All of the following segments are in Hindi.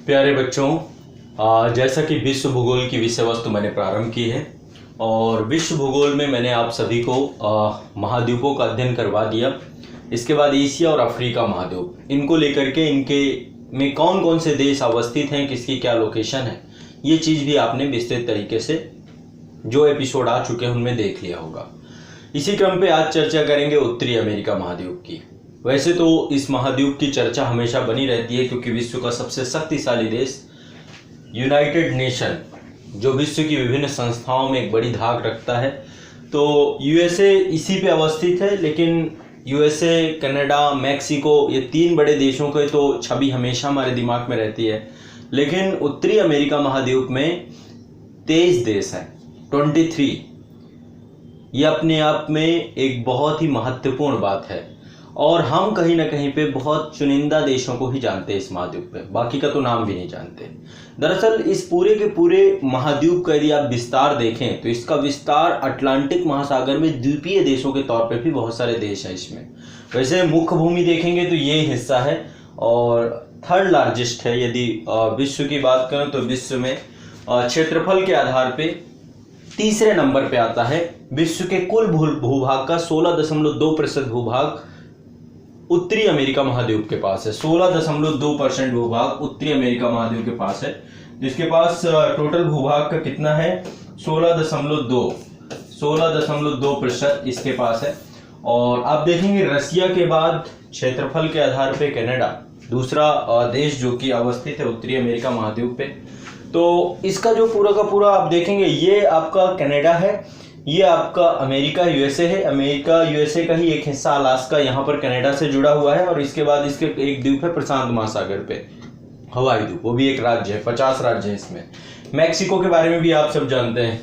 प्यारे बच्चों, जैसा कि विश्व भूगोल की विषय वस्तु मैंने प्रारंभ की है और विश्व भूगोल में मैंने आप सभी को महाद्वीपों का अध्ययन करवा दिया। इसके बाद एशिया और अफ्रीका महाद्वीप, इनको लेकर के इनके में कौन कौन से देश अवस्थित हैं, किसकी क्या लोकेशन है, ये चीज़ भी आपने विस्तृत तरीके से जो एपिसोड आ चुके हैं उनमें देख लिया होगा। इसी क्रम पे आज चर्चा करेंगे उत्तरी अमेरिका महाद्वीप की। वैसे तो इस महाद्वीप की चर्चा हमेशा बनी रहती है क्योंकि विश्व का सबसे शक्तिशाली देश यूनाइटेड नेशन, जो विश्व की विभिन्न संस्थाओं में एक बड़ी धाक रखता है, तो यूएसए इसी पे अवस्थित है। लेकिन यूएसए, कनाडा, मैक्सिको, ये तीन बड़े देशों के तो छवि हमेशा हमारे दिमाग में रहती है। लेकिन उत्तरी अमेरिका महाद्वीप में 23 देश हैं, 23। ये अपने आप में एक बहुत ही महत्वपूर्ण बात है और हम कहीं ना कहीं पे बहुत चुनिंदा देशों को ही जानते हैं इस महाद्वीप पे, बाकी का तो नाम भी नहीं जानते। दरअसल इस पूरे के पूरे महाद्वीप का यदि आप विस्तार देखें तो इसका विस्तार अटलांटिक महासागर में द्वीपीय देशों के तौर पे भी बहुत सारे देश हैं इसमें। वैसे मुख्य भूमि देखेंगे तो ये हिस्सा है और थर्ड लार्जेस्ट है। यदि विश्व की बात करें तो विश्व में क्षेत्रफल के आधार पे तीसरे नंबर पे आता है। विश्व के कुल भूभाग का 16.2% भूभाग उत्तरी अमेरिका महाद्वीप के पास है। 16.2% भूभाग उत्तरी अमेरिका महाद्वीप के पास है, जिसके पास टोटल भूभाग का कितना है 16.2% इसके पास है। और आप देखेंगे रसिया के बाद क्षेत्रफल के आधार पे कनाडा दूसरा देश जो कि अवस्थित है उत्तरी अमेरिका महाद्वीप पे। तो इसका जो पूरा का पूरा आप देखेंगे, ये आपका कनाडा है, ये आपका अमेरिका यूएसए है। अमेरिका यूएसए का ही एक हिस्सा अलास्का यहाँ पर कनाडा से जुड़ा हुआ है। और इसके बाद इसके एक द्वीप है प्रशांत महासागर पे, हवाई द्वीप, वो भी एक राज्य है। 50 राज्य है इसमें। मैक्सिको के बारे में भी आप सब जानते हैं।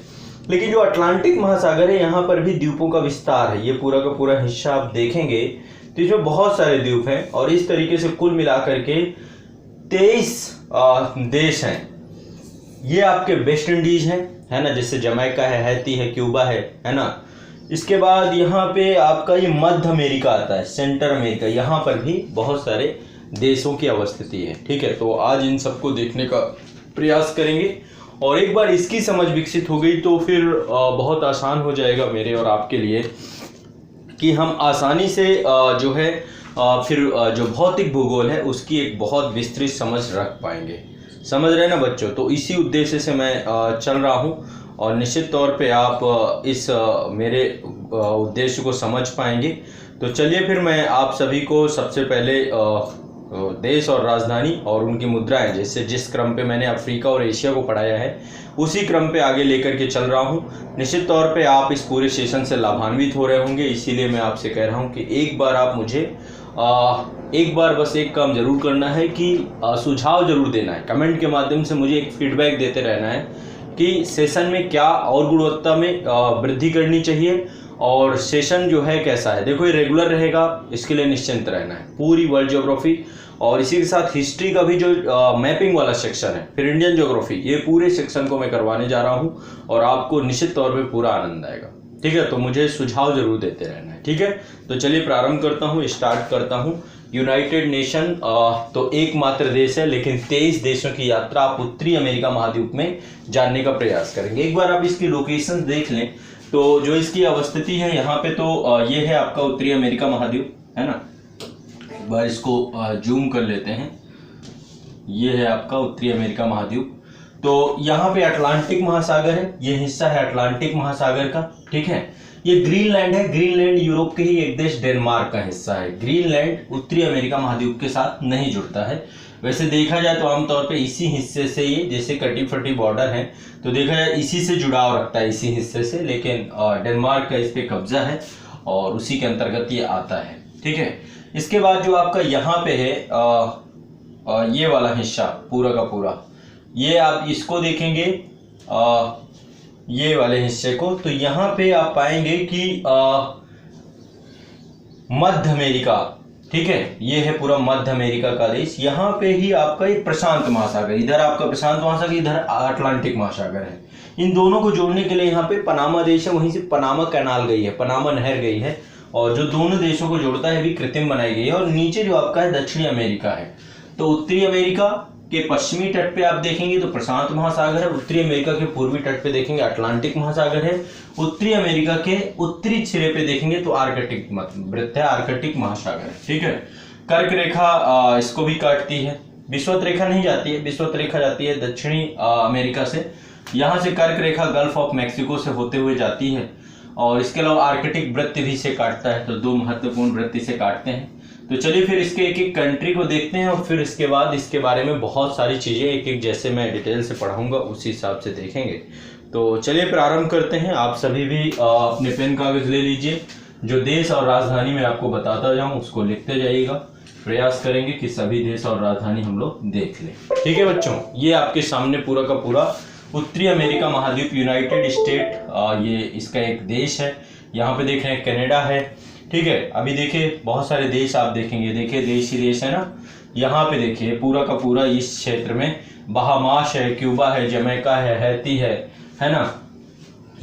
लेकिन जो अटलांटिक महासागर है यहाँ पर भी द्वीपों का विस्तार है। ये पूरा का पूरा हिस्सा आप देखेंगे तो इसमें बहुत सारे द्वीप हैं और इस तरीके से कुल मिलाकर के 23 देश हैं। ये आपके वेस्ट इंडीज है ना, जैसे जमैका है, हैती है, क्यूबा है ना। इसके बाद यहाँ पे आपका ये मध्य अमेरिका आता है, सेंटर अमेरिका, यहाँ पर भी बहुत सारे देशों की अवस्थिति है। ठीक है, तो आज इन सबको देखने का प्रयास करेंगे और एक बार इसकी समझ विकसित हो गई तो फिर बहुत आसान हो जाएगा मेरे और आपके लिए कि हम आसानी से जो है फिर जो भौतिक भूगोल है उसकी एक बहुत विस्तृत समझ रख पाएंगे। समझ रहे ना बच्चों? तो इसी उद्देश्य से मैं चल रहा हूँ और निश्चित तौर पे आप इस मेरे उद्देश्य को समझ पाएंगे। तो चलिए फिर मैं आप सभी को सबसे पहले देश और राजधानी और उनकी मुद्राएं, जैसे जिस क्रम पे मैंने अफ्रीका और एशिया को पढ़ाया है उसी क्रम पे आगे लेकर के चल रहा हूँ। निश्चित तौर पे आप इस पूरे सेशन से लाभान्वित हो रहे होंगे, इसीलिए मैं आपसे कह रहा हूँ कि एक बार आप मुझे एक बार बस एक काम जरूर करना है कि सुझाव जरूर देना है। कमेंट के माध्यम से मुझे एक फीडबैक देते रहना है कि सेशन में क्या और गुणवत्ता में वृद्धि करनी चाहिए और सेशन जो है कैसा है। देखो ये रेगुलर रहेगा, इसके लिए निश्चिंत रहना है। पूरी वर्ल्ड ज्योग्राफी और इसी के साथ हिस्ट्री का भी जो मैपिंग वाला सेक्शन है, फिर इंडियन ज्योग्राफी, ये पूरे सेक्शन को मैं करवाने जा रहा हूँ और आपको निश्चित तौर पर पूरा आनंद आएगा। ठीक है, तो मुझे सुझाव जरूर देते रहना है। ठीक है, तो चलिए प्रारंभ करता हूँ, स्टार्ट करता हूँ। यूनाइटेड नेशन तो एकमात्र देश है, लेकिन 23 देशों की यात्रा आप उत्तरी अमेरिका महाद्वीप में जानने का प्रयास करेंगे। एक बार आप इसकी लोकेशन देख लें तो जो इसकी अवस्थिति है यहाँ पे, तो ये है आपका उत्तरी अमेरिका महाद्वीप, है ना। एक बार इसको जूम कर लेते हैं। ये है आपका उत्तरी अमेरिका महाद्वीप। तो यहाँ पे अटलांटिक महासागर है, ये हिस्सा है अटलांटिक महासागर का। ठीक है, ये ग्रीनलैंड है। ग्रीनलैंड यूरोप के ही एक देश डेनमार्क का हिस्सा है। ग्रीनलैंड उत्तरी अमेरिका महाद्वीप के साथ नहीं जुड़ता है। वैसे देखा जाए तो आमतौर पे इसी हिस्से से, ये जैसे कटी फटी बॉर्डर है तो देखा जाए इसी से जुड़ाव रखता है, इसी हिस्से से। लेकिन डेनमार्क का इस पे कब्जा है और उसी के अंतर्गत ये आता है। ठीक है, इसके बाद जो आपका यहाँ पे है ये वाला हिस्सा पूरा का पूरा, ये आप इसको देखेंगे ये वाले हिस्से को, तो यहाँ पे आप पाएंगे कि मध्य अमेरिका, ठीक है, ये है पूरा मध्य अमेरिका का देश। यहाँ पे ही आपका एक प्रशांत महासागर, इधर आपका प्रशांत महासागर, इधर अटलांटिक महासागर है। इन दोनों को जोड़ने के लिए यहाँ पे पनामा देश है, वहीं से पनामा कैनाल गई है, पनामा नहर गई है और जो दोनों देशों को जोड़ता है भी कृत्रिम बनाई गई है। और नीचे जो आपका है दक्षिणी अमेरिका है। तो उत्तरी अमेरिका के पश्चिमी तट पे आप देखेंगे तो प्रशांत महासागर है, उत्तरी अमेरिका के पूर्वी तट पे देखेंगे अटलांटिक महासागर है, उत्तरी अमेरिका के उत्तरी सिरे पे देखेंगे तो आर्कटिक वृत्त है, आर्कटिक महासागर है। ठीक है, कर्क रेखा इसको भी काटती है, विषुवत रेखा नहीं जाती है, विषुवत रेखा जाती है दक्षिणी अमेरिका से, यहाँ से कर्क रेखा गल्फ ऑफ मैक्सिको से होते हुए जाती है, और इसके अलावा आर्कटिक वृत्त भी से काटता है। तो दो महत्वपूर्ण वृत्त से काटते हैं। तो चलिए फिर इसके एक एक कंट्री को देखते हैं और फिर इसके बाद इसके बारे में बहुत सारी चीज़ें एक एक जैसे मैं डिटेल से पढ़ाऊंगा उसी हिसाब से देखेंगे। तो चलिए प्रारंभ करते हैं। आप सभी भी अपने पेन कागज ले लीजिए, जो देश और राजधानी मैं आपको बताता जाऊं उसको लिखते जाइएगा। प्रयास करेंगे कि सभी देश और राजधानी हम लोग देख लें। ठीक है बच्चों, ये आपके सामने पूरा का पूरा उत्तरी अमेरिका महाद्वीप यूनाइटेड स्टेट, ये इसका एक देश है। यहाँ पे देख रहे हैं कनाडा है। ठीक है, अभी देखिए बहुत सारे देश आप देखेंगे, देखिए देश ही देश है ना। यहाँ पे देखिए पूरा का पूरा इस क्षेत्र में बहामास है, क्यूबा है, जमैका है, हैती है ना।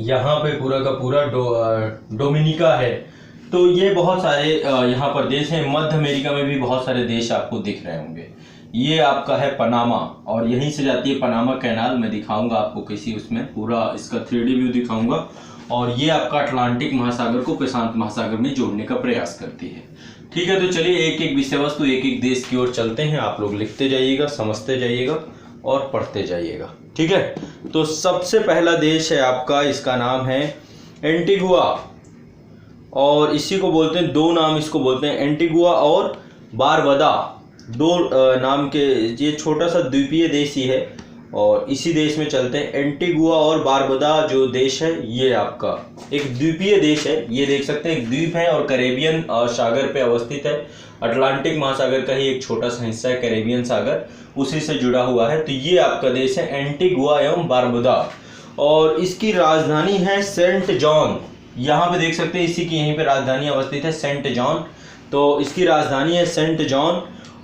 यहाँ पे पूरा का पूरा डोमिनिका है। तो ये बहुत सारे यहाँ पर देश हैं। मध्य अमेरिका में भी बहुत सारे देश आपको दिख रहे होंगे। ये आपका है पनामा, और यहीं से जाती है पनामा कैनाल। मैं दिखाऊंगा आपको किसी उसमें पूरा इसका 3D व्यू दिखाऊंगा। और ये आपका अटलांटिक महासागर को प्रशांत महासागर में जोड़ने का प्रयास करती है। ठीक है, तो चलिए एक एक विषय वस्तु एक एक देश की ओर चलते हैं। आप लोग लिखते जाइएगा, समझते जाइएगा और पढ़ते जाइएगा। ठीक है, तो सबसे पहला देश है आपका, इसका नाम है एंटीगुआ, और इसी को बोलते हैं, दो नाम इसको बोलते हैं, एंटीगुआ और बारबुदा, दो नाम के। ये छोटा सा द्वीपीय देश ही है और इसी देश में चलते हैं। एंटीगुआ और बारबुदा जो देश है ये आपका एक द्वीपीय देश है। ये देख सकते हैं एक द्वीप है और कैरेबियन सागर पे अवस्थित है। अटलांटिक महासागर का ही एक छोटा सा हिस्सा है कैरेबियन सागर, उसी से जुड़ा हुआ है। तो ये आपका देश है एंटीगुआ एवं बारबुदा, और इसकी राजधानी है सेंट जॉन। यहाँ पे देख सकते हैं इसी की यहीं पे राजधानी अवस्थित है सेंट जॉन। तो इसकी राजधानी है सेंट जॉन,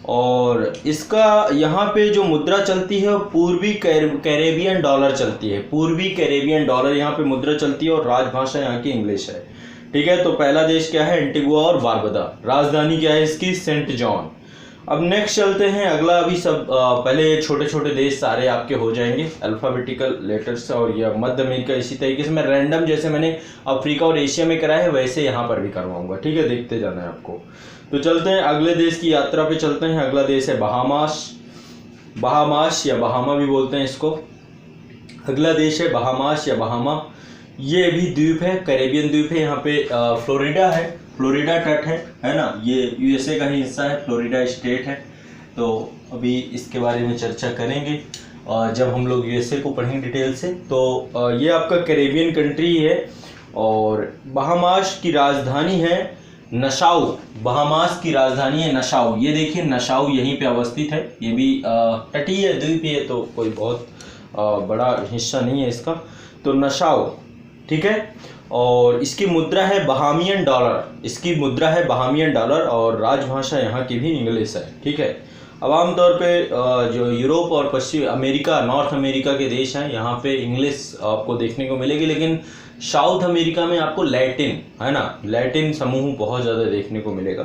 और इसका यहाँ पे जो मुद्रा चलती है वो पूर्वी कैरेबियन डॉलर चलती है। पूर्वी कैरेबियन डॉलर यहाँ पे मुद्रा चलती है, और राजभाषा यहाँ की इंग्लिश है। ठीक है, तो पहला देश क्या है, एंटीगुआ और बारबुदा। राजधानी क्या है इसकी, सेंट जॉन। अब नेक्स्ट चलते हैं अगला। अभी सब पहले छोटे छोटे देश सारे आपके हो जाएंगे अल्फाबेटिकल लेटर्स, और यह मध्य अमेरिका इसी तरीके से मैं रैंडम जैसे मैंने अफ्रीका और एशिया में कराया है वैसे यहाँ पर भी करवाऊंगा। ठीक है, देखते जाना है आपको। तो चलते हैं अगले देश की यात्रा पे चलते हैं। अगला देश है बहामास, बहामास या बहामा भी बोलते हैं इसको। अगला देश है बहामास या बहामा। ये भी द्वीप है, कैरेबियन द्वीप है। यहाँ पे फ्लोरिडा है, फ्लोरिडा तट है ना। ये यूएसए का ही हिस्सा है, फ्लोरिडा स्टेट है। तो अभी इसके बारे में चर्चा करेंगे जब हम लोग यूएसए को पढ़ेंगे डिटेल से। तो ये आपका कैरेबियन कंट्री है, और बहामास की राजधानी है नशाउ। बहामास की राजधानी है नशाउ। ये देखिए नशाउ यहीं पे अवस्थित है। ये भी तटीय द्वीप है, तो कोई बहुत बड़ा हिस्सा नहीं है इसका। तो नशाउ, ठीक है। और इसकी मुद्रा है बहामियन डॉलर। इसकी मुद्रा है बहामियन डॉलर, और राजभाषा यहाँ की भी इंग्लिश है। ठीक है। अब आमतौर पे जो यूरोप और पश्चिम अमेरिका, नॉर्थ अमेरिका के देश हैं, यहाँ पे इंग्लिश आपको देखने को मिलेगी, लेकिन साउथ अमेरिका में आपको लैटिन, है ना, लैटिन समूह बहुत ज़्यादा देखने को मिलेगा।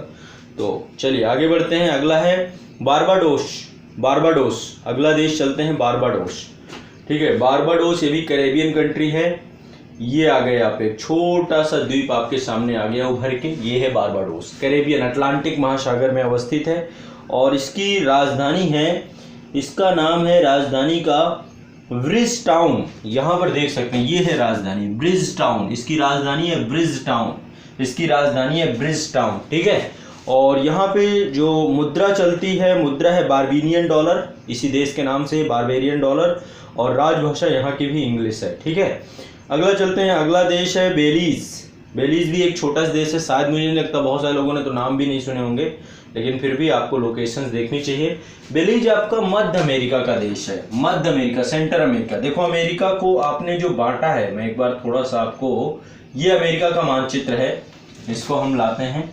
तो चलिए आगे बढ़ते हैं। अगला है बारबाडोस। बारबाडोस अगला देश चलते हैं, बारबाडोस। ठीक है, बारबाडोस ये भी कैरेबियन कंट्री है। ये आ गया आप एक छोटा सा द्वीप आपके सामने आ गया उभर के। ये है बारबाडोस, कैरेबियन अटलांटिक महासागर में अवस्थित है, और इसकी राजधानी है, इसका नाम है राजधानी का ब्रिज टाउन। यहाँ पर देख सकते हैं ये है राजधानी ब्रिज टाउन। इसकी राजधानी है ब्रिज टाउन, इसकी राजधानी है ब्रिज टाउन। ठीक है। और यहाँ पे जो मुद्रा चलती है, मुद्रा है बार्बेरियन डॉलर, इसी देश के नाम से बार्बेरियन डॉलर, और राजभाषा यहाँ की भी इंग्लिश है। ठीक है। अगला चलते हैं। अगला देश है बेलीज। बेलीज भी एक छोटा सा देश है, शायद मुझे नहीं लगता बहुत सारे लोगों ने तो नाम भी नहीं सुने होंगे, लेकिन फिर भी आपको लोकेशंस देखनी चाहिए। बेलीज आपका मध्य अमेरिका का देश है, मध्य अमेरिका, सेंटर अमेरिका। देखो अमेरिका को आपने जो बांटा है, मैं एक बार थोड़ा सा आपको, ये अमेरिका का मानचित्र है, इसको हम लाते हैं।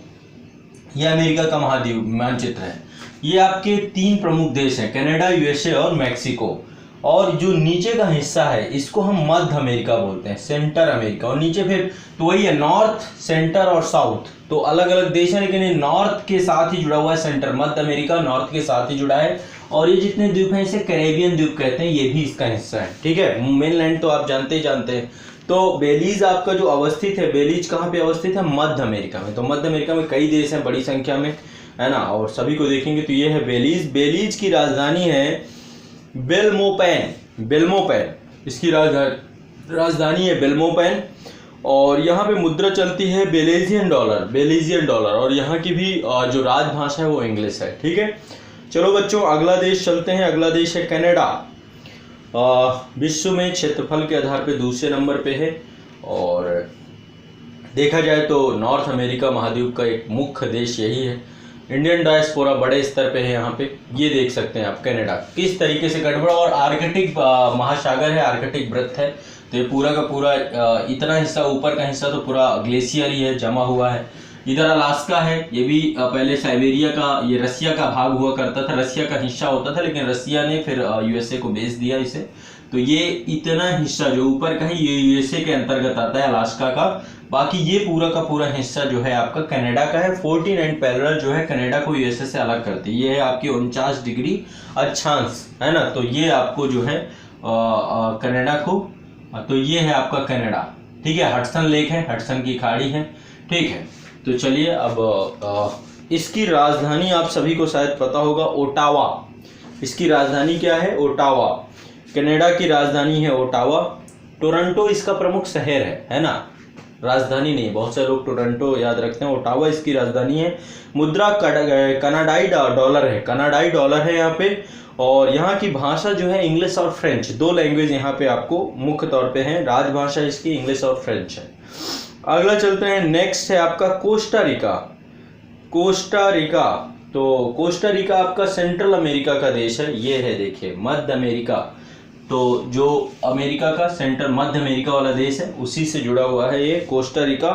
ये अमेरिका का महाद्वीप मानचित्र है। ये आपके 3 प्रमुख देश हैं, कनाडा, यूएसए और मैक्सिको। और जो नीचे का हिस्सा है इसको हम मध्य अमेरिका बोलते हैं, सेंटर अमेरिका। और नीचे फिर तो वही है नॉर्थ, सेंटर और साउथ, तो अलग अलग देश है, लेकिन ये नॉर्थ के साथ ही जुड़ा हुआ है। सेंटर मध्य अमेरिका नॉर्थ के साथ ही जुड़ा है। और ये जितने द्वीप हैं इसे कैरेबियन द्वीप कहते हैं, ये भी इसका हिस्सा है, ठीक है। मेनलैंड तो आप जानते ही जानते हैं। तो बेलीज आपका जो अवस्थित है, बेलीज कहाँ पे अवस्थित है? मध्य अमेरिका में। तो मध्य अमेरिका में कई देश हैं बड़ी संख्या में, है ना, और सभी को देखेंगे तो ये है बेलीज। बेलीज की राजधानी है बेल्मोपैन, बेल्मोपैन इसकी राजधानी है बेल्मोपैन। और यहाँ पे मुद्रा चलती है बेलीजियन डॉलर, बेलीजियन डॉलर। और यहाँ की भी जो राजभाषा है वो इंग्लिश है, ठीक है। चलो बच्चों अगला देश चलते हैं। अगला देश है कनाडा। विश्व में क्षेत्रफल के आधार पे दूसरे नंबर पे है। और देखा जाए तो नॉर्थ अमेरिका महाद्वीप का एक मुख्य देश यही है। इंडियन डायस्पोरा बड़े स्तर पे है यहाँ पे, ये देख सकते हैं आप कनाडा किस तरीके से गड़बड़। और आर्कटिक महासागर है, आर्कटिक वृत्त है, तो ये पूरा का पूरा इतना हिस्सा, ऊपर का हिस्सा तो पूरा ग्लेशियर ही है, जमा हुआ है। इधर अलास्का है, ये भी पहले साइबेरिया का, ये रसिया का भाग हुआ करता था, रसिया का हिस्सा होता था, लेकिन रसिया ने फिर यूएसए को बेच दिया इसे। तो ये इतना हिस्सा जो ऊपर का है ये यूएसए के अंतर्गत आता है, अलास्का का। बाकी ये पूरा का पूरा हिस्सा जो है आपका कनाडा का है। 49 पैरेलल जो है कनाडा को यूएसए से अलग करती है। ये है आपकी 49 डिग्री अक्षांश, है ना। तो ये आपको जो है कनाडा को, तो ये है आपका कनाडा, ठीक है। हडसन लेक है, हडसन की खाड़ी है, ठीक है। तो चलिए अब इसकी राजधानी आप सभी को शायद पता होगा, ओटावा। इसकी राजधानी क्या है? ओटावा। कनाडा की राजधानी है ओटावा। टोरंटो इसका प्रमुख शहर है ना, राजधानी नहीं। बहुत से लोग टोरंटो याद रखते हैं, ओटावा इसकी राजधानी है। मुद्रा कनाडाई डॉलर है, कनाडाई डॉलर है यहाँ पे। और यहाँ की भाषा जो है इंग्लिश और फ्रेंच, दो लैंग्वेज यहाँ पे आपको मुख्य तौर पे हैं। राजभाषा इसकी इंग्लिश और फ्रेंच है। अगला चलते हैं, नेक्स्ट है आपका कोस्टा रिका। कोस्टा रिका, तो कोस्टा रिका आपका सेंट्रल अमेरिका का देश है। ये है देखिए मध्य अमेरिका, तो जो अमेरिका का सेंटर मध्य अमेरिका वाला देश है उसी से जुड़ा हुआ है ये कोस्टा रिका।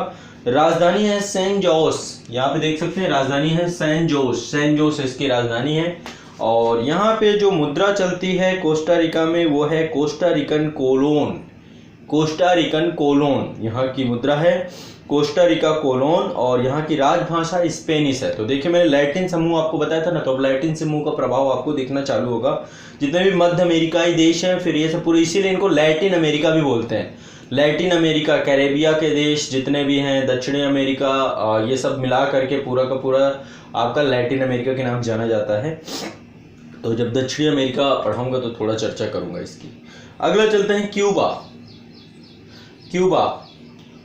राजधानी है सैन जोस, यहाँ पे देख सकते हैं राजधानी है सैन जोस, सैन जोस इसकी राजधानी है। और यहाँ पे जो मुद्रा चलती है कोस्टा रिका में वो है कोस्टा रिकन कोलोन, कोस्टा रिकन कोलोन यहाँ की मुद्रा है, कोस्टा रिका कोलोन। और यहाँ की राजभाषा स्पेनिश है। तो देखिए मैंने लैटिन समूह आपको बताया था ना, तो अब लैटिन समूह का प्रभाव आपको दिखना चालू होगा। जितने भी मध्य अमेरिकाई देश हैं फिर ये सब पूरे, इसीलिए इनको लैटिन अमेरिका भी बोलते हैं। लैटिन अमेरिका, कैरेबिया के देश जितने भी हैं, दक्षिणी अमेरिका, ये सब मिला करके पूरा का पूरा आपका लैटिन अमेरिका के नाम जाना जाता है। तो जब दक्षिणी अमेरिका पढ़ाऊंगा तो थोड़ा चर्चा करूंगा इसकी। अगला चलते हैं क्यूबा। क्यूबा,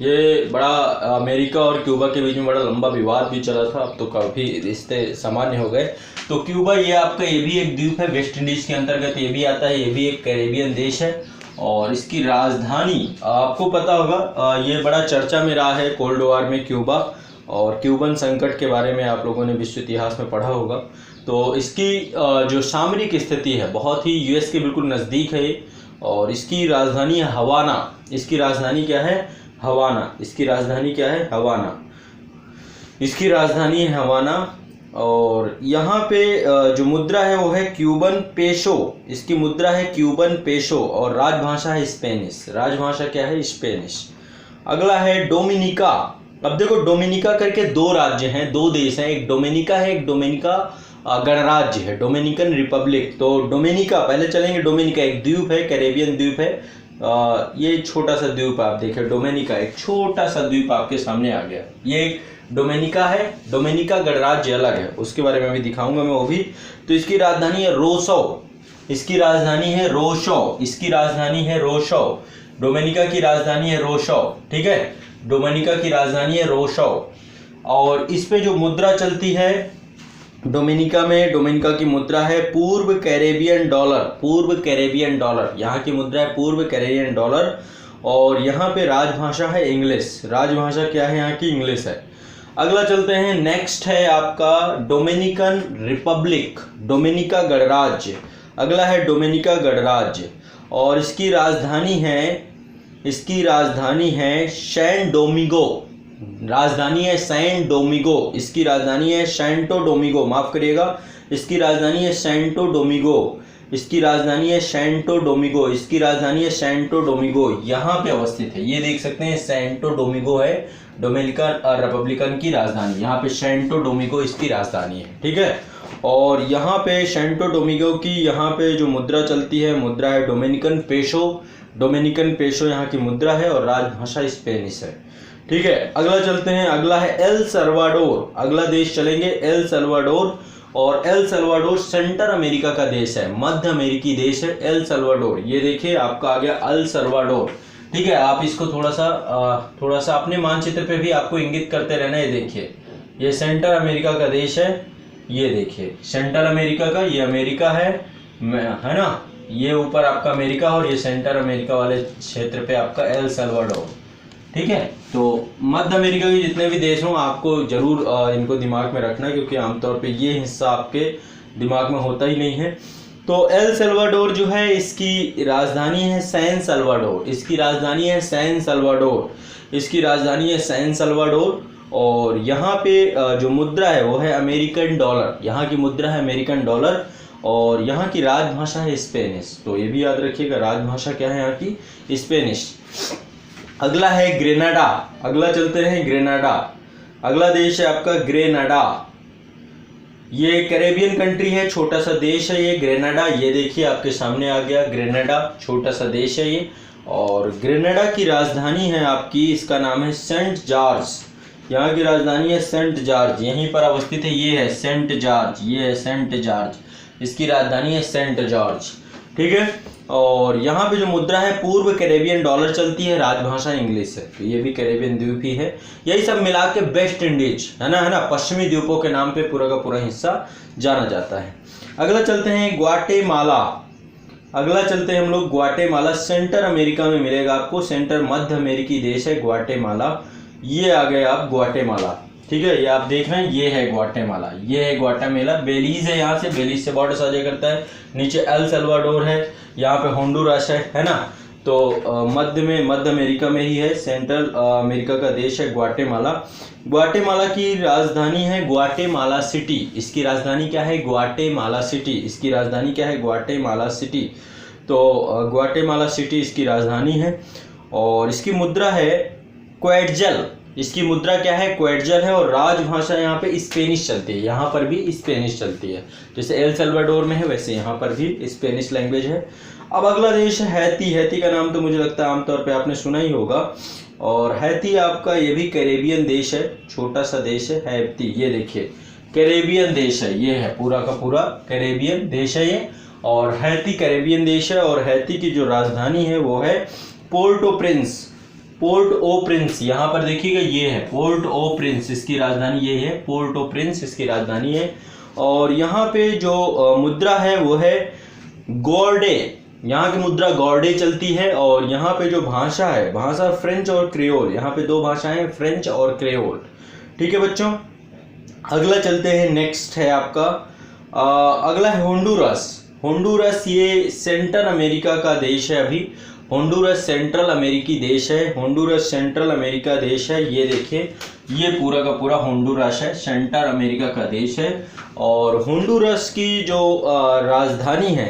ये बड़ा अमेरिका और क्यूबा के बीच में बड़ा लंबा विवाद भी चला था, अब तो काफ़ी रिश्ते सामान्य हो गए। तो क्यूबा ये आपका, ये भी एक द्वीप है, वेस्ट इंडीज़ के अंतर्गत ये भी आता है, ये भी एक कैरेबियन देश है। और इसकी राजधानी आपको पता होगा, ये बड़ा चर्चा में रहा है कोल्ड वॉर में क्यूबा, और क्यूबन संकट के बारे में आप लोगों ने विश्व इतिहास में पढ़ा होगा। तो इसकी जो सामरिक स्थिति है बहुत ही यूएस के बिल्कुल नज़दीक है। और इसकी राजधानी है हवाना। इसकी राजधानी क्या है? हवाना। इसकी राजधानी क्या है? हवाना। इसकी राजधानी है हवाना। और यहाँ पे जो मुद्रा है वो है क्यूबन पेशो। इसकी मुद्रा है क्यूबन पेशो और राजभाषा है स्पेनिश। राजभाषा क्या है? स्पेनिश। अगला है डोमिनिका। अब देखो डोमिनिका करके दो राज्य हैं, दो देश हैं, एक डोमिनिका है, एक डोमिनिका गणराज्य है, डोमिनिकन रिपब्लिक। तो डोमिनिका पहले चलेंगे। डोमिनिका एक द्वीप है, कैरेबियन द्वीप है। ये छोटा सा द्वीप आप देखें, डोमिनिका एक छोटा सा द्वीप आपके सामने आ गया, ये डोमिनिका है। डोमिनिका गणराज्य अलग है, उसके बारे में भी दिखाऊंगा मैं वो भी। तो इसकी राजधानी है रोसो। इसकी राजधानी है रोशो। इसकी राजधानी है रोशो। डोमिनिका की राजधानी है रोशो, ठीक है। डोमिनिका की राजधानी है रोशो। और इस पे जो मुद्रा चलती है डोमिनिका में, डोमिनिका की मुद्रा है पूर्व कैरेबियन डॉलर। पूर्व कैरेबियन डॉलर यहाँ की मुद्रा है, पूर्व कैरेबियन डॉलर। और यहाँ पे राजभाषा है इंग्लिश। राजभाषा क्या है यहाँ की? इंग्लिश है। अगला चलते हैं, नेक्स्ट है आपका डोमिनिकन रिपब्लिक, डोमिनिका गणराज्य। अगला है डोमिनिका गणराज्य और इसकी राजधानी है सैन डोमिंगो। राजधानी है सैन डोमिंगो। इसकी राजधानी है सैंटो डोमिंगो, माफ करिएगा, इसकी राजधानी है सैंटो डोमिंगो। इसकी राजधानी है सैंटो डोमिंगो, इसकी राजधानी है सैंटो डोमिंगो, यहाँ पे अवस्थित है। ये देख सकते हैं सैंटो डोमिंगो है डोमिनिकन रिपब्लिकन की राजधानी, यहाँ पे सैंटो डोमिंगो इसकी राजधानी है। ठीक है, और यहाँ पे सैंटो डोमिंगो की यहाँ पे जो मुद्रा चलती है, मुद्रा है डोमिनिकन पेसो, डोमिनिकन पेसो यहाँ की मुद्रा है और राजभाषा स्पेनिश है। ठीक है, अगला चलते हैं, अगला है एल सल्वाडोर। अगला देश चलेंगे एल सल्वाडोर, और एल सल्वाडोर सेंटर अमेरिका का देश है, मध्य अमेरिकी देश है एल सल्वाडोर। ये देखिए आपका आ गया एल सल्वाडोर। ठीक है, आप इसको थोड़ा सा अपने मानचित्र पे भी आपको इंगित करते रहना। ये देखिए ये सेंटर अमेरिका का देश है, ये देखिए सेंटर अमेरिका का, ये अमेरिका है ना, ये ऊपर आपका अमेरिका और ये सेंटर अमेरिका वाले क्षेत्र पे आपका एल सल्वाडोर। ठीक है, तो मध्य अमेरिका के जितने भी देश हों आपको जरूर इनको दिमाग में रखना, क्योंकि आमतौर पे ये हिस्सा आपके दिमाग में होता ही नहीं है। तो एल सल्वाडोर जो है इसकी राजधानी है सैन सल्वाडोर, इसकी राजधानी है सैन सल्वाडोर, इसकी राजधानी है सैन सल्वाडोर। और यहाँ पे जो मुद्रा है वो है अमेरिकन डॉलर, यहाँ की मुद्रा है अमेरिकन डॉलर, और यहाँ की राजभाषा है स्पेनिश। तो ये भी याद रखिएगा, राजभाषा क्या है यहाँ की, स्पेनिश। अगला है ग्रेनाडा, अगला चलते हैं ग्रेनाडा। अगला देश है आपका ग्रेनाडा, ये कैरेबियन कंट्री है, छोटा सा देश है ये ग्रेनाडा। ये देखिए आपके सामने आ गया ग्रेनाडा, छोटा सा देश है ये। और ग्रेनाडा की राजधानी है आपकी, इसका नाम है सेंट जॉर्ज, यहाँ की राजधानी है सेंट जॉर्ज, यहीं पर अवस्थित है, ये है सेंट जॉर्ज, ये है सेंट जॉर्ज, इसकी राजधानी है सेंट जॉर्ज। ठीक है, और यहाँ पे जो मुद्रा है पूर्व कैरेबियन डॉलर चलती है, राजभाषा इंग्लिश है। तो ये भी कैरेबियन द्वीप ही है, यही सब मिला के वेस्ट इंडीज है ना, पश्चिमी द्वीपों के नाम पे पूरा का पूरा हिस्सा जाना जाता है। अगला चलते हैं ग्वाटेमाला, अगला चलते हैं हम लोग ग्वाटेमाला, सेंटर अमेरिका में मिलेगा आपको, सेंटर मध्य अमेरिकी देश है ग्वाटेमाला। ये आ गए आप ग्वाटेमाला। ठीक है, ये आप देख रहे हैं, ये है ग्वाटेमाला, ये है ग्वाटेमाला। बेलीज है, यहाँ से बेलीज से बॉर्डर साझा करता है, नीचे एल सल्वाडोर है, यहाँ पे होंडुरास है ना। तो मध्य अमेरिका में ही है, सेंट्रल अमेरिका का देश है ग्वाटेमाला। ग्वाटेमाला की राजधानी है ग्वाटेमाला सिटी, इसकी राजधानी क्या है, ग्वाटेमाला सिटी, इसकी राजधानी क्या है, ग्वाटेमाला सिटी। तो ग्वाटेमाला सिटी इसकी राजधानी है, और इसकी मुद्रा है क्वेट्जल, इसकी मुद्रा क्या है, क्वेट्जल है, और राजभाषा यहाँ पे स्पेनिश चलती है, यहाँ पर भी स्पेनिश चलती है, जैसे एल सल्वाडोर में है वैसे यहाँ पर भी स्पेनिश लैंग्वेज है। अब अगला देश है हैती, हैती का नाम तो मुझे लगता है आमतौर पे आपने सुना ही होगा, और हैती आपका ये भी कैरेबियन देश है, छोटा सा देश है हैती। ये देखिए कैरेबियन देश है, ये है पूरा का पूरा कैरेबियन देश है ये, और हैती कैरेबियन देश है। और हैती की जो राजधानी है वो है पोर्ट ओ प्रिंस, पोर्ट ओ प्रिंस, यहाँ पर देखिएगा ये है पोर्ट ओ प्रिंस, इसकी राजधानी ये है, पोर्ट ओ प्रिंस इसकी राजधानी है। और यहाँ पे जो मुद्रा है वो है गॉर्डे, यहाँ की मुद्रा गॉर्डे चलती है। और यहाँ पे जो भाषा है, भाषा फ्रेंच और क्रेओल, यहाँ पे दो भाषाएं फ्रेंच और क्रेओल। ठीक है बच्चों, अगला चलते हैं, नेक्स्ट है आपका अगला है होंडुरास। होंडुरास ये सेंट्रल अमेरिका का देश है, अभी होंडुरास सेंट्रल अमेरिकी देश है, होंडुरास सेंट्रल अमेरिका देश है। ये देखिए ये पूरा का पूरा होंडुरास है, सेंट्रल अमेरिका का देश है। और होंडुरास की जो राजधानी है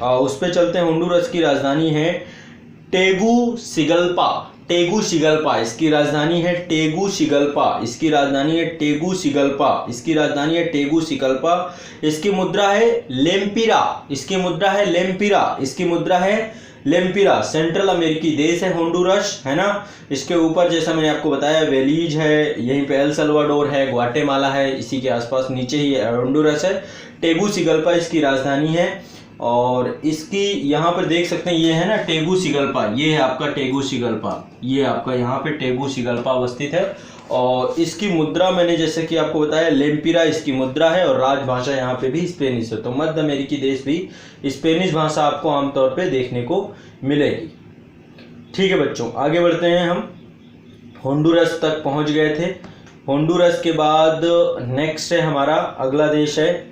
उस पे चलते हैं, होंडुरास की राजधानी है टेगुसिगल्पा, टेगुसिगल्पा इसकी राजधानी है, टेगुसिगल्पा इसकी राजधानी है, टेगुसिगल्पा इसकी राजधानी है, टेगुसिगल्पा। इसकी मुद्रा है लेम्पिरा, इसकी मुद्रा है लेम्पिरा, इसकी मुद्रा है लेम्पिरा। सेंट्रल अमेरिकी देश है होंडुरास, है ना। इसके ऊपर जैसा मैंने आपको बताया वेलीज है, यहीं पे एल सल्वाडोर है, ग्वाटेमाला है, इसी के आसपास नीचे ही होंडुरास है। टेगुसिगल्पा इसकी राजधानी है। और इसकी यहाँ पर देख सकते हैं ये है ना टेगुसिगल्पा, ये है आपका टेगुसिगल्पा, ये आपका यहाँ पे टेगुसिगल्पा अवस्थित है। और इसकी मुद्रा मैंने जैसे कि आपको बताया लेम्पिरा इसकी मुद्रा है, और राजभाषा यहाँ पे भी स्पेनिश है। तो मध्य अमेरिकी देश भी स्पेनिश भाषा आपको आमतौर पे देखने को मिलेगी। ठीक है बच्चों, आगे बढ़ते हैं हम। होंडुरास तक पहुँच गए थे। होंडुरास के बाद नेक्स्ट है हमारा अगला देश है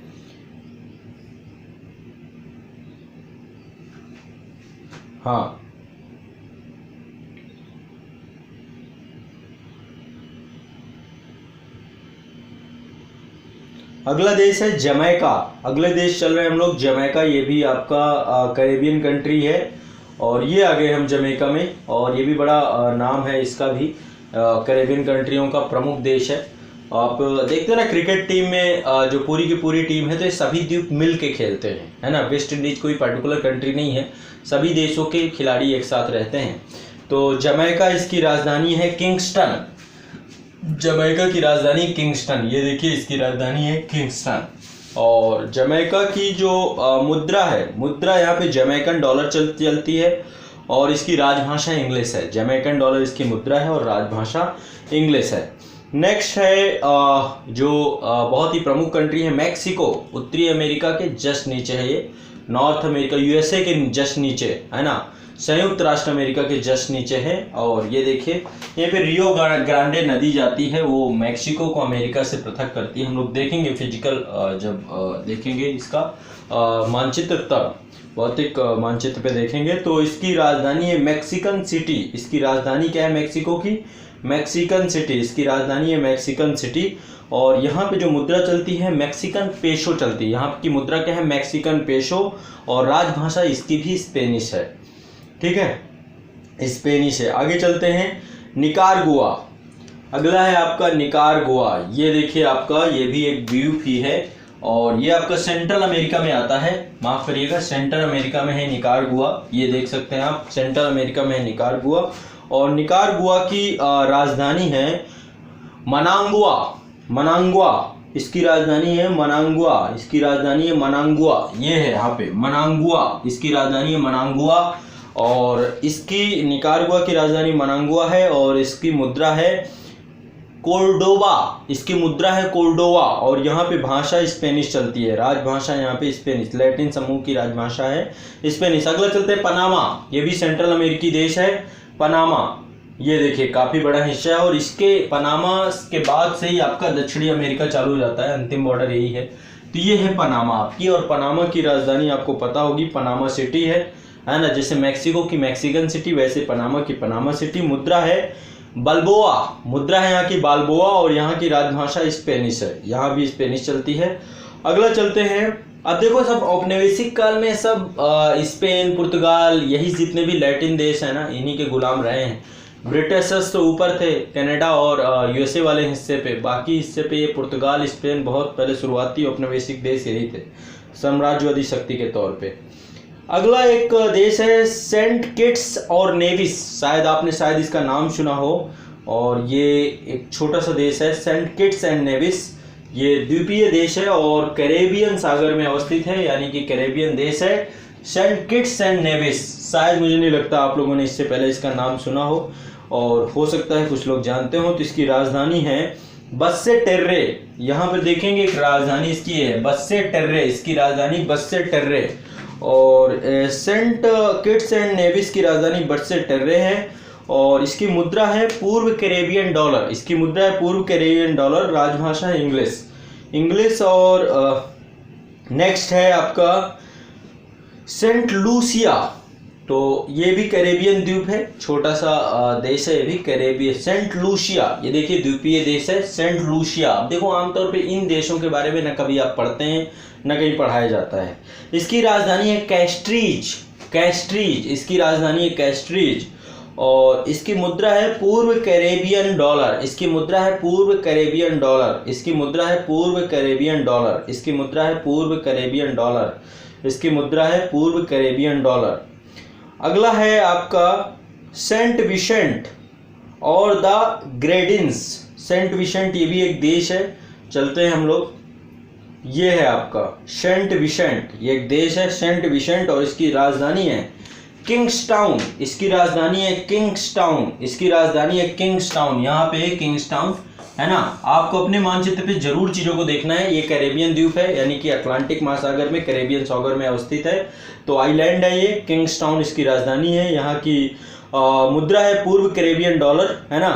अगला देश है जमैका। अगले देश चल रहे हैं हम लोग जमैका। ये भी आपका कैरेबियन कंट्री है और ये आ गए हम जमैका में, और ये भी बड़ा नाम है इसका भी, कैरेबियन कंट्रियों का प्रमुख देश है। आप देखते हैं ना क्रिकेट टीम में जो पूरी की पूरी टीम है तो ये सभी द्वीप मिल के खेलते हैं, है ना। वेस्ट इंडीज कोई पर्टिकुलर कंट्री नहीं है, सभी देशों के खिलाड़ी एक साथ रहते हैं। तो जमैका, इसकी राजधानी है किंगस्टन। जमैका की राजधानी किंगस्टन, ये देखिए इसकी राजधानी है किंगस्टन। और जमैका की जो मुद्रा है, मुद्रा यहाँ पे जमैकन डॉलर चलती है और इसकी राजभाषा इंग्लिश है। जमैकन डॉलर इसकी मुद्रा है और राजभाषा इंग्लिश है। नेक्स्ट है जो बहुत ही प्रमुख कंट्री है मैक्सिको। उत्तरी अमेरिका के जस्ट नीचे है ये, नॉर्थ अमेरिका यूएसए के जस्ट नीचे, है ना, संयुक्त राष्ट्र अमेरिका के जस्ट नीचे है। और ये देखिए यहाँ पे रियो ग्रांडे नदी जाती है, वो मैक्सिको को अमेरिका से पृथक करती है। हम लोग देखेंगे फिजिकल जब देखेंगे इसका मानचित्र, तब भौतिक मानचित्र पे देखेंगे। तो इसकी राजधानी है मैक्सिकन सिटी। इसकी राजधानी क्या है मैक्सिको की? Mexican city. इसकी राजधानी है मैक्सिकन सिटी। और यहाँ पे जो मुद्रा चलती है मैक्सिकन पेशो चलती है। यहाँ की मुद्रा क्या है? मैक्सिकन पेशो। और राजभाषा इसकी भी स्पेनिश है, ठीक है, स्पेनिश है। आगे चलते हैं निकारागुआ। अगला है आपका निकारागुआ। ये देखिए आपका, ये भी एक द्वीप ही है और ये आपका सेंट्रल अमेरिका में आता है, माफ करिएगा सेंट्रल अमेरिका में है निकारागुआ। ये देख सकते हैं आप, सेंट्रल अमेरिका में है निकारागुआ। और निकारागुआ की राजधानी है मनांगुआ। मनांगुआ इसकी राजधानी है, मनांगुआ इसकी राजधानी है, मनांगुआ ये है यहाँ पे मनांगुआ, इसकी राजधानी है मनांगुआ। और इसकी निकारागुआ की राजधानी मनांगुआ है और इसकी मुद्रा है कोर्डोबा। इसकी मुद्रा है कोर्डोबा। और यहाँ पे भाषा स्पेनिश चलती है, राजभाषा यहाँ पे स्पेनिश, लैटिन समूह की राजभाषा है स्पेनिश। अगला चलते हैं पनामा। ये भी सेंट्रल अमेरिकी देश है पनामा। ये देखिए काफी बड़ा हिस्सा है और इसके पनामा के बाद से ही आपका दक्षिणी अमेरिका चालू हो जाता है, अंतिम बॉर्डर यही है। तो ये है पनामा आपकी, और पनामा की राजधानी आपको पता होगी पनामा सिटी है ना। जैसे मैक्सिको की मैक्सिकन सिटी, वैसे पनामा की पनामा सिटी। मुद्रा है बल्बोआ, मुद्रा है यहाँ की बाल्बोआ। और यहाँ की राजभाषा स्पेनिश है, यहाँ भी स्पेनिश चलती है। अगला चलते हैं, अब देखो सब औपनिवेशिक काल में सब स्पेन पुर्तगाल, यही जितने भी लैटिन देश है ना, इन्हीं के गुलाम रहे हैं। ब्रिटिशर्स तो ऊपर थे कनाडा और यूएसए वाले हिस्से पे, बाकी हिस्से पे ये पुर्तगाल स्पेन बहुत पहले शुरुआती औपनिवेशिक देश यही थे, साम्राज्यवादी शक्ति के तौर पे। अगला एक देश है सेंट किट्स और नेविस। शायद इसका नाम सुना हो। और ये एक छोटा सा देश है सेंट किट्स एंड नेविस। ये द्वीपीय देश है और कैरेबियन सागर में अवस्थित है, यानी कि कैरेबियन देश है सेंट किट्स एंड नेविस। शायद मुझे नहीं लगता आप लोगों ने इससे पहले इसका नाम सुना हो, और हो सकता है कुछ लोग जानते हो। तो इसकी राजधानी है बस्से टेर्रे। यहाँ पे देखेंगे एक राजधानी इसकी है बस्से टेर्रे, इसकी राजधानी बस्से टेर्रे। और सेंट किट्स एंड नेविस की राजधानी बस्से टेर्रे है। और इसकी मुद्रा है पूर्व कैरेबियन डॉलर। इसकी मुद्रा है पूर्व कैरेबियन डॉलर, राजभाषा इंग्लिश। और नेक्स्ट है आपका सेंट लूसिया। तो ये भी कैरेबियन द्वीप है, छोटा सा देश है ये भी कैरेबियन, सेंट लूसिया। ये देखिए द्वीपीय देश है सेंट लूसिया। अब देखो आमतौर पे इन देशों के बारे में न कभी आप पढ़ते हैं न कहीं पढ़ाया जाता है। इसकी राजधानी है कैस्ट्रीज, इसकी राजधानी है कैस्ट्रीज। और इसकी मुद्रा है पूर्व कैरेबियन डॉलर। इसकी मुद्रा है पूर्व कैरेबियन डॉलर। इसकी मुद्रा है पूर्व कैरेबियन डॉलर। इसकी मुद्रा है पूर्व कैरेबियन डॉलर। इसकी मुद्रा है पूर्व कैरेबियन डॉलर। अगला है आपका सेंट विसेंट और द ग्रेडिन्स। सेंट विसेंट ये भी एक देश है, चलते हैं हम लोग। ये है आपका सेंट विसेंट, ये एक देश है सेंट विसेंट। और इसकी राजधानी है किंग्सटाउन। इसकी राजधानी है किंग्सटाउन। इसकी राजधानी है किंग्सटाउन। यहाँ पे किंग्सटाउन है ना। आपको अपने मानचित्र पे जरूर चीजों को देखना है। ये कैरेबियन द्वीप है, यानी कि अटलांटिक महासागर में कैरेबियन सागर में अवस्थित है। तो आइलैंड है ये, किंग्सटाउन इसकी राजधानी है। यहाँ की मुद्रा है पूर्व कैरेबियन डॉलर, है ना,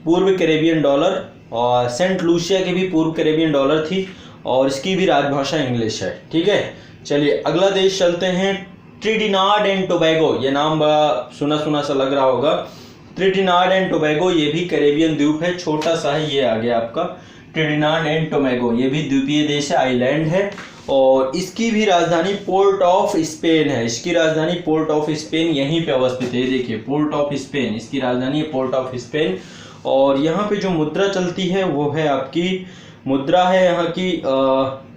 पूर्व कैरेबियन डॉलर। और सेंट लूसिया की भी पूर्व कैरेबियन डॉलर थी और इसकी भी राजभाषा इंग्लिश है, ठीक है। चलिए अगला देश चलते हैं, ट्रिनिडाद एंड टोबैगो। ये नाम बड़ा सुना सा लग रहा होगा। ट्रिनिडाड एंड टोबैगो ये भी कैरेबियन द्वीप है, छोटा सा है, ये आ गया आपका ट्रिनिडाड एंड टोबैगो, ये भी द्वीपीय देश है, आइलैंड है। और इसकी भी राजधानी पोर्ट ऑफ स्पेन है, इसकी राजधानी पोर्ट ऑफ स्पेन यहीं पे अवस्थित है। ये देखिए पोर्ट ऑफ स्पेन, इसकी राजधानी है पोर्ट ऑफ स्पेन। और यहाँ पे जो मुद्रा चलती है वो है आपकी मुद्रा है यहाँ की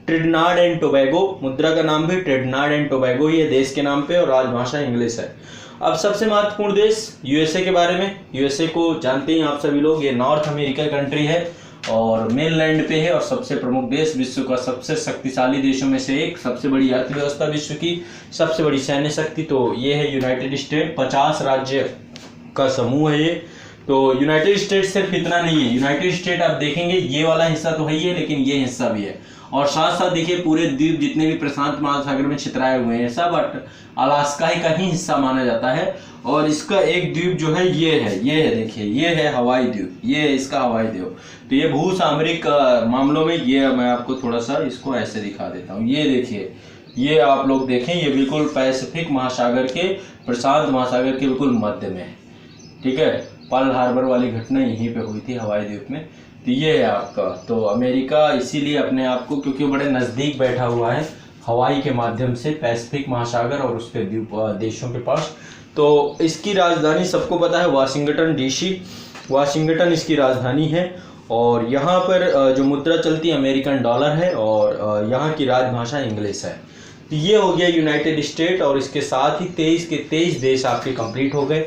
ट्रिनिडाड एंड टोबैगो, मुद्रा का नाम भी ट्रिनिडाड एंड टोबैगो ही है देश के नाम पे, और राजभाषा इंग्लिश है। अब सबसे महत्वपूर्ण देश यूएसए के बारे में, यूएसए को जानते हैं आप सभी लोग, ये नॉर्थ अमेरिका कंट्री है और मेनलैंड पे है, और सबसे प्रमुख देश, विश्व का सबसे शक्तिशाली देशों में से एक, सबसे बड़ी अर्थव्यवस्था विश्व की, सबसे बड़ी सैन्य शक्ति, तो ये है यूनाइटेड स्टेट। 50 राज्य का समूह है ये। तो यूनाइटेड स्टेट सिर्फ इतना नहीं है, यूनाइटेड स्टेट आप देखेंगे ये वाला हिस्सा तो है ही है, लेकिन ये हिस्सा भी है, और साथ साथ देखिए पूरे द्वीप जितने भी प्रशांत महासागर में छितराए हुए हैं सब अलास्का का ही हिस्सा माना जाता है। और इसका एक द्वीप जो है ये है देखिए, ये है हवाई द्वीप, ये है इसका हवाई द्वीप। तो ये भूसामरिक मामलों में ये मैं आपको थोड़ा सा इसको ऐसे दिखा देता हूँ। ये देखिए, ये आप लोग देखें, ये बिल्कुल पैसिफिक महासागर के, प्रशांत महासागर के बिल्कुल मध्य में है, ठीक है। पर्ल हार्बर वाली घटना यहीं पे हुई थी हवाई द्वीप में। तो ये है आपका, तो अमेरिका इसीलिए अपने आप को, क्योंकि बड़े नज़दीक बैठा हुआ है हवाई के माध्यम से पैसिफिक महासागर और उसके द्वीप देशों के पास। तो इसकी राजधानी सबको पता है वाशिंगटन डीसी, वाशिंगटन इसकी राजधानी है। और यहाँ पर जो मुद्रा चलती है अमेरिकन डॉलर है, और यहाँ की राजभाषा इंग्लिश है। तो ये हो गया यूनाइटेड स्टेट, और इसके साथ ही 23 के 23 देश आपके कंप्लीट हो गए।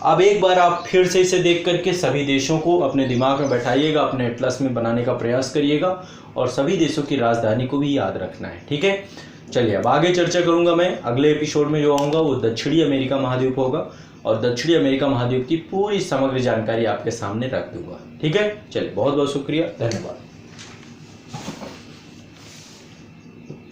अब एक बार आप फिर से इसे देख करके सभी देशों को अपने दिमाग में बैठाइएगा, अपने एटलस में बनाने का प्रयास करिएगा, और सभी देशों की राजधानी को भी याद रखना है, ठीक है। चलिए अब आगे चर्चा करूंगा मैं, अगले एपिसोड में जो आऊँगा वो दक्षिणी अमेरिका महाद्वीप होगा, और दक्षिणी अमेरिका महाद्वीप की पूरी समग्र जानकारी आपके सामने रख दूंगा, ठीक है। चलिए बहुत बहुत शुक्रिया, धन्यवाद।